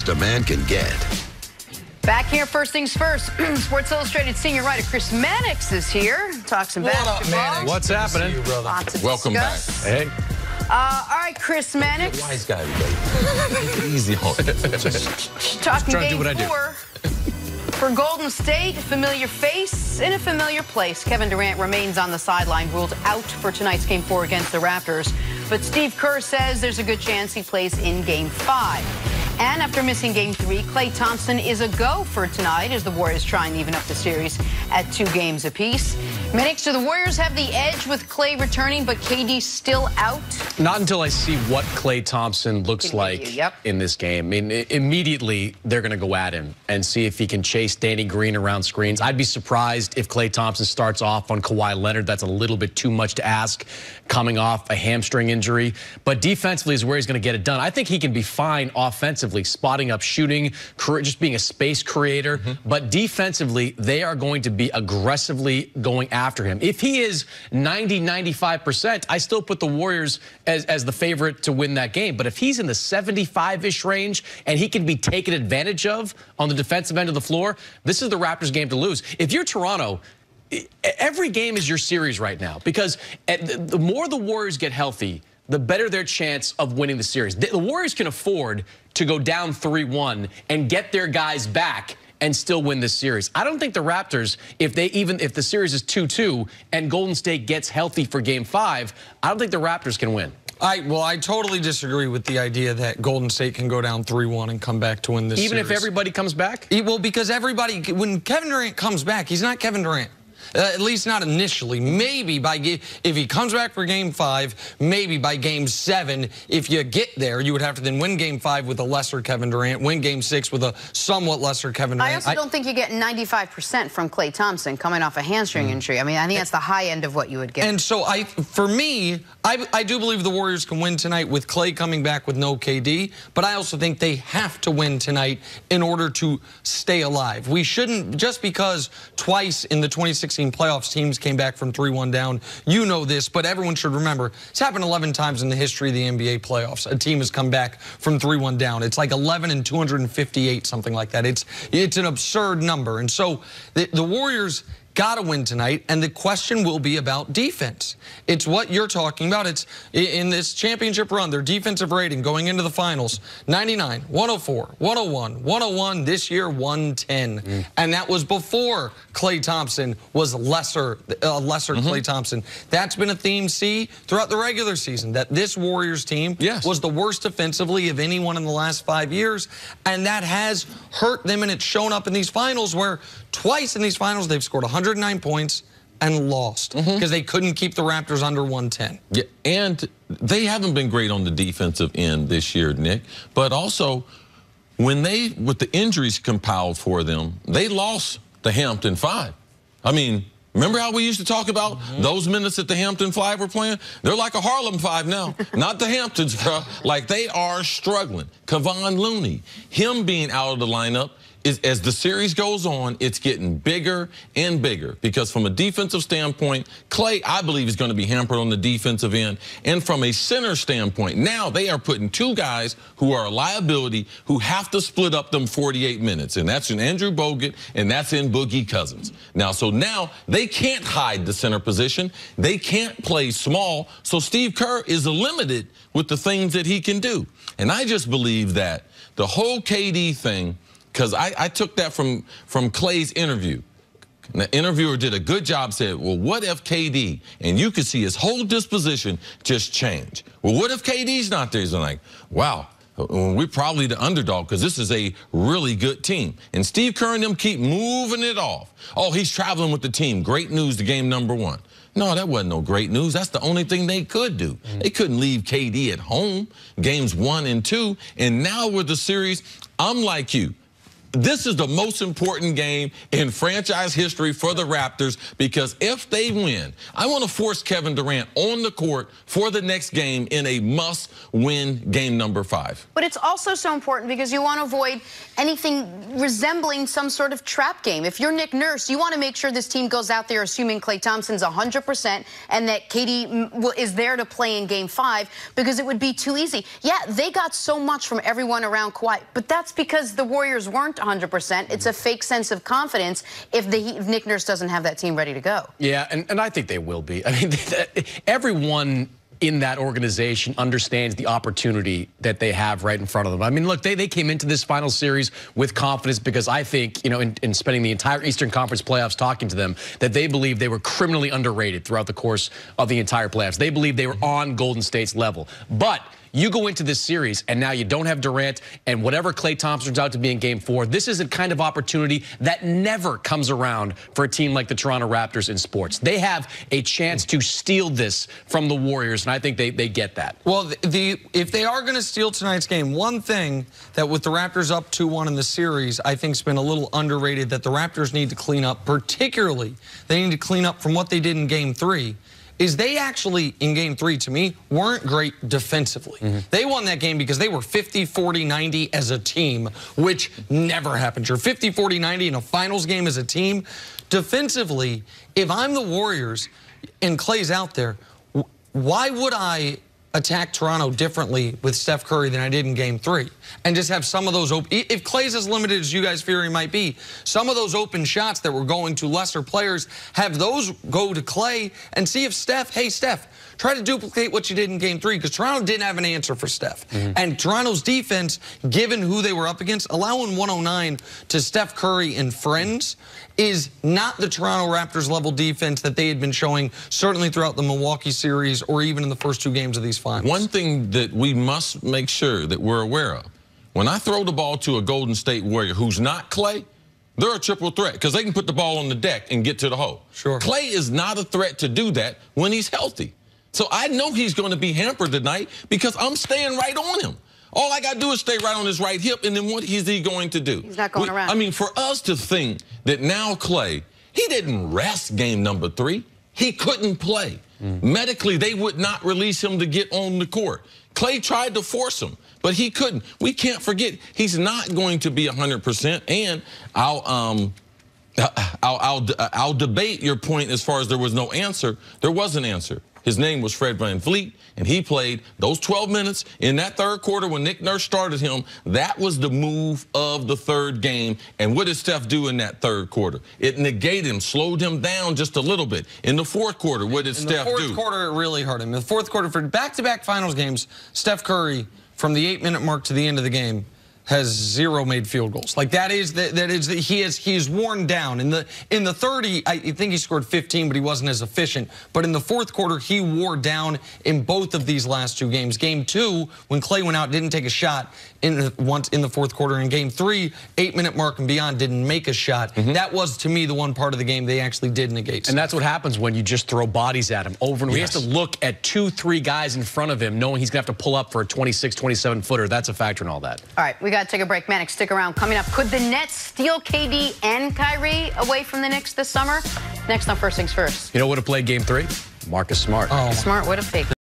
best a man can get. Back here, first things first. Sports Illustrated senior writer Chris Mannix is here. Talk some basketball. What's happening? You, brother. Welcome back. Hey. All right, Chris Mannix. Wise guy, take it easy on it. Talking trying to do game what I do. 4 for Golden State. Familiar face in a familiar place. Kevin Durant remains on the sideline, ruled out for tonight's game 4 against the Raptors. But Steve Kerr says there's a good chance he plays in game 5. And after missing game 3, Klay Thompson is a go for tonight as the Warriors try and even up the series at 2 games apiece. Mannix, do the Warriors have the edge with Klay returning, but KD still out? Not until I see what Klay Thompson looks like in this game. I mean, immediately they're going to go at him and see if he can chase Danny Green around screens. I'd be surprised if Klay Thompson starts off on Kawhi Leonard. That's a little bit too much to ask coming off a hamstring injury. But defensively is where he's going to get it done. I think he can be fine offensively, spotting up, shooting, just being a space creator. But defensively, they are going to be aggressively going after him. If he is 90, 95%, I still put the Warriors as the favorite to win that game. But if he's in the 75-ish range and he can be taken advantage of on the defensive end of the floor, this is the Raptors game to lose. If you're Toronto, every game is your series right now, because the more the Warriors get healthy, the better their chance of winning the series. The Warriors can afford to go down 3-1 and get their guys back and still win this series. I don't think the Raptors, if the series is 2-2 and Golden State gets healthy for game 5, I don't think the Raptors can win. I totally disagree with the idea that Golden State can go down 3-1 and come back to win this series. Even if everybody comes back? Well, because when Kevin Durant comes back, he's not Kevin Durant. At least not initially. Maybe if he comes back for game 5, maybe by game 7, if you get there, you would have to then win game 5 with a lesser Kevin Durant, win game 6 with a somewhat lesser Kevin Durant. I also don't think you get 95% from Klay Thompson coming off a hamstring injury. I mean, I think that's the high end of what you would get. And so for me, I do believe the Warriors can win tonight with Klay coming back with no KD, but I also think they have to win tonight in order to stay alive. We shouldn't, just because twice in the 2016 playoffs teams came back from 3-1 down. You know this, but everyone should remember, it's happened 11 times in the history of the NBA playoffs. A team has come back from 3-1 down. It's like 11 and 258, something like that. It's an absurd number. And so the Warriors got to win tonight, and the question will be about defense. It's what you're talking about. It's in this championship run, their defensive rating going into the finals, 99, 104, 101, 101, this year 110. And that was before Klay Thompson was lesser Klay Thompson. That's been a theme, throughout the regular season, that this Warriors team was the worst defensively of anyone in the last 5 years, and that has hurt them, and it's shown up in these finals where twice in these finals they've scored 109 points and lost because they couldn't keep the Raptors under 110. Yeah, and they haven't been great on the defensive end this year, Nick. But also, with the injuries compiled for them, they lost the Hampton 5. I mean, remember how we used to talk about those minutes that the Hampton 5 were playing? They're like a Harlem 5 now, not the Hamptons, bro. Like, they are struggling. Kevon Looney, him being out of the lineup, as the series goes on, it's getting bigger and bigger, because from a defensive standpoint, Klay, I believe, is going to be hampered on the defensive end. And from a center standpoint, now they are putting 2 guys who are a liability who have to split up them 48 minutes. And that's in Andrew Bogut, and that's in Boogie Cousins. Now, so now they can't hide the center position. They can't play small. So Steve Kerr is limited with the things that he can do. And I just believe that the whole KD thing, because I took that from Klay's interview. And the interviewer did a good job, said, well, what if KD, and you could see his whole disposition just change. Well, what if KD's not there? He's like, wow, we're probably the underdog because this is a really good team. And Steve Kerr and them keep moving it off. Oh, he's traveling with the team. Great news to game number 1. No, that wasn't no great news. That's the only thing they could do. They couldn't leave KD at home, games 1 and 2. And now with the series, I'm like you. This is the most important game in franchise history for the Raptors, because if they win, I want to force Kevin Durant on the court for the next game in a must-win game number 5. But it's also so important because you want to avoid anything resembling some sort of trap game. If you're Nick Nurse, you want to make sure this team goes out there assuming Klay Thompson's 100% and that KD is there to play in game 5, because it would be too easy. Yeah, they got so much from everyone around Kawhi, but that's because the Warriors weren't 100%. It's a fake sense of confidence if Nick Nurse doesn't have that team ready to go. Yeah, and I think they will be. I mean, everyone in that organization understands the opportunity that they have right in front of them. I mean, look, they came into this final series with confidence because I think, you know, in spending the entire Eastern Conference playoffs talking to them, that they believe they were criminally underrated throughout the course of the entire playoffs. They believe they were on Golden State's level. But you go into this series, and now you don't have Durant, and whatever Klay Thompson turns out to be in Game 4, this is a kind of opportunity that never comes around for a team like the Toronto Raptors in sports. They have a chance to steal this from the Warriors, and I think they get that. Well, if they are going to steal tonight's game, one thing that with the Raptors up 2-1 in the series, I think has been a little underrated that the Raptors need to clean up, particularly they need to clean up from what they did in Game 3, is they actually, in Game 3, to me, weren't great defensively. They won that game because they were 50-40-90 as a team, which never happens. You're 50-40-90 in a finals game as a team. Defensively, if I'm the Warriors and Klay's out there, why would I attack Toronto differently with Steph Curry than I did in Game 3 and just have some of those open? If Klay's as limited as you guys fear he might be, some of those open shots that were going to lesser players, have those go to Klay and see if Steph, hey, Steph, try to duplicate what you did in Game 3, because Toronto didn't have an answer for Steph. And Toronto's defense, given who they were up against, allowing 109 to Steph Curry and friends is not the Toronto Raptors level defense that they had been showing certainly throughout the Milwaukee series or even in the first 2 games of these finals. One thing that we must make sure that we're aware of, when I throw the ball to a Golden State Warrior who's not Klay, they're a triple threat because they can put the ball on the deck and get to the hole. Sure. Klay is not a threat to do that when he's healthy. So I know he's going to be hampered tonight because I'm staying right on him. All I got to do is stay right on his right hip, and then what is he going to do? He's not going around. I mean, for us to think that now Klay, he didn't rest game number 3. He couldn't play. Medically, they would not release him to get on the court. Klay tried to force him, but he couldn't. We can't forget, he's not going to be 100%, and I'll debate your point as far as there was no answer. There was an answer. His name was Fred VanVleet, and he played those 12 minutes in that third quarter when Nick Nurse started him. That was the move of the third game. And what did Steph do in that third quarter? It negated him, slowed him down just a little bit. In the fourth quarter, what did Steph do? In the fourth quarter, it really hurt him. In the fourth quarter, for back-to-back finals games, Steph Curry, from the 8-minute mark to the end of the game, has 0 made field goals. Like he is worn down. In the 30, I think he scored 15, but he wasn't as efficient. But in the fourth quarter, he wore down in both of these last 2 games. Game 2, when Klay went out, didn't take a shot once in the fourth quarter. In Game 3, 8-minute mark and beyond, didn't make a shot. That was, to me, the one part of the game they actually did negate. And that's what happens when you just throw bodies at him over and over. He has to look at 2-3 guys in front of him, knowing he's going to have to pull up for a 26, 27-footer. That's a factor in all that. All right, we got to take a break. Manic, stick around. Coming up, could the Nets steal KD and Kyrie away from the Knicks this summer? Next on First Things First. You know what would have played Game 3? Marcus Smart. Smart would have taken.